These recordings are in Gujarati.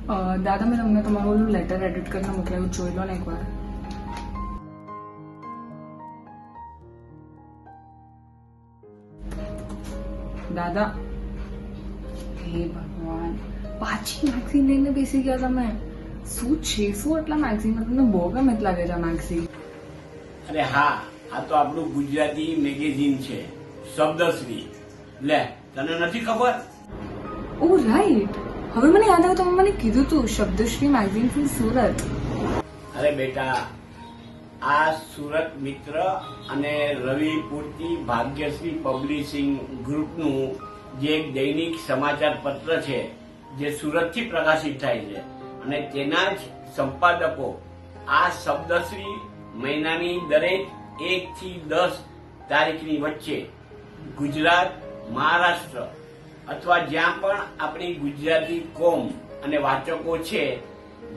દાદા મેં તમને તમારું ઓલું લેટર એડિટ કરીને મોકલાયું, જોઈ લો ને એકવાર. દાદા, હે ભગવાન, પાછી મેગઝીન લઈને બેસી ગયા તમે. શું છે શું આટલા મેગઝીનમાં? તમને બહુ ગમે લાગે છે મેગઝીન. અરે હા, આ તો આપણું ગુજરાતી મેગેઝિન છે, શબ્દશ્રી. લે, તને નથી ખબર? ઓ રાઈટ, હવે મને યાદ આવ્યું, તમે મને કીધું તું શબ્દશ્રી મેગઝીન ફ્રોમ સુરત. અરે બેટા, આ સુરત મિત્ર અને રવિ પૂર્તિ ભાગ્યશ્રી પબ્લિશિંગ ગ્રુપનું જે એક દૈનિક સમાચાર પત્ર છે જે સુરતથી પ્રકાશિત થાય છે, અને તેના જ સંપાદકો આ શબ્દશ્રી મહિનાની દરેક 1 થી 10 તારીખની વચ્ચે ગુજરાત, મહારાષ્ટ્ર અથવા જ્યાં પણ આપણી ગુજરાતી કોમ અને વાચકો છે,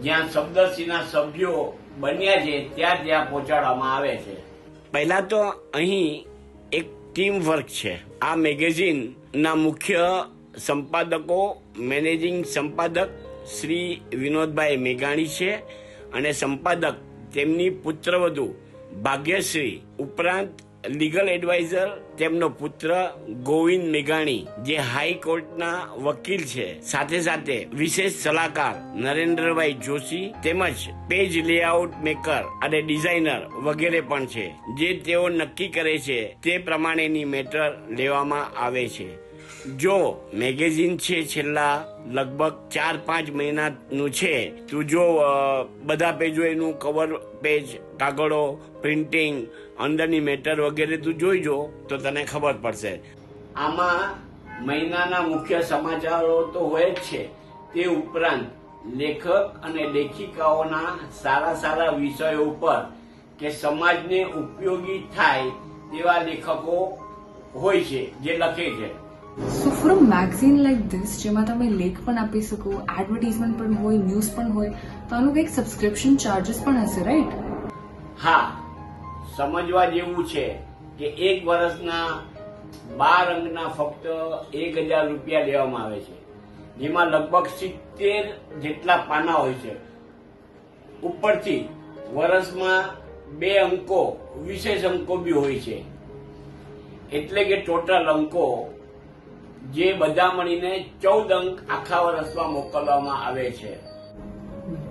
જ્યાં શબ્દશ્રીના સભ્યો બન્યા છે, ત્યાં પહોંચાડવામાં આવે છે. પહેલા તો અહીં એક ટીમ વર્ક છે. આ મેગેઝિનના મુખ્ય સંપાદકો મેનેજિંગ સંપાદક શ્રી વિનોદભાઈ મેઘાણી છે અને સંપાદક તેમની પુત્રવધુ ભાગ્યશ્રી, ઉપરાંત લીગલ એડવાઇઝર તેમનો પુત્ર ગોવિંદ મેઘાણી જે હાઈકોર્ટના વકીલ છે, સાથે સાથે વિશેષ સલાહકાર નરેન્દ્રભાઈ જોશી તેમજ પેજ લેઆઉટ મેકર અને ડિઝાઇનર વગેરે પણ છે, જે તેઓ નક્કી કરે છે તે પ્રમાણેની મેટર લેવામાં આવે છે. જો મેગેઝિન છે છેલ્લા લગભગ 4-5 મહિનાનું છે, તું જો બધા પેજો એનું કવર પેજ, કાગળો, પ્રિન્ટિંગ, અંદરની મેટર વગેરે તું જોઈજો તો તને ખબર પડશે. આમાં મહિનાના મુખ્ય સમાચારો તો હોય જ છે, તે ઉપરાંત લેખક અને લેખિકાઓના સારા વિષયો ઉપર કે સમાજને ઉપયોગી થાય તેવા લેખકો હોય છે જે લખે છે. So for a magazine like this, જેમાં તમે લેખ પણ આપી શકો, એડવર્ટાઇઝમેન્ટ પણ હોય, ન્યૂઝ પણ હોય, તો આનું કંઈક સબસ્ક્રિપ્શન ચાર્જીસ પણ હશે, રાઈટ? હા, સમજવા જેવું છે કે 1 વર્ષના 12 અંકના ફક્ત 1000 રૂપિયા લેવામાં આવે છે, જેમાં લગભગ 70 જેટલા પાના હોય છે. ઉપરથી વર્ષમાં 2 અંકો, વિશેષ અંકો બી હોય છે, એટલે કે ટોટલ અંકો જે બધા મળીને 14 અંક આખા વર્ષમાં મોકલવામાં આવે છે.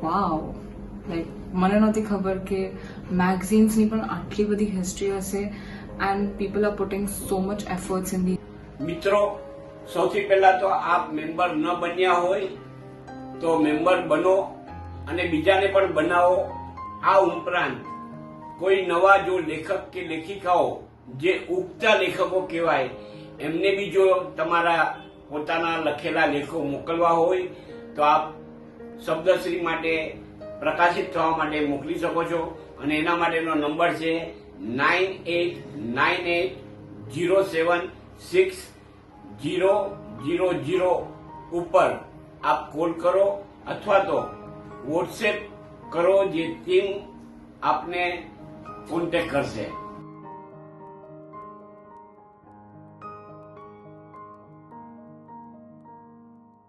વાવ, લાઈક મને નહોતી ખબર કે મેગઝીન્સની પણ આટલી બધી હિસ્ટ્રી હશે and people are putting so much efforts in the. મિત્રો, સૌથી પહેલા તો આપ મેમ્બર ન બન્યા હોય તો મેમ્બર બનો અને બીજાને પણ બનાવો. આ ઉપરાંત કોઈ નવા જો લેખક કે લેખિકાઓ જે ઉગતા લેખકો કહેવાય, એમને બી જો તમારા પોતાના લખેલા લેખો મોકલવા હોય તો આપ શબ્દશ્રી માટે પ્રકાશિત થવા માટે મોકલી શકો છો, અને એના માટેનો નંબર છે 9898076000 ઉપર આપ કોલ કરો અથવા તો વોટ્સએપ કરો, જે ટીમ આપને કોન્ટેક્ટ કરશે.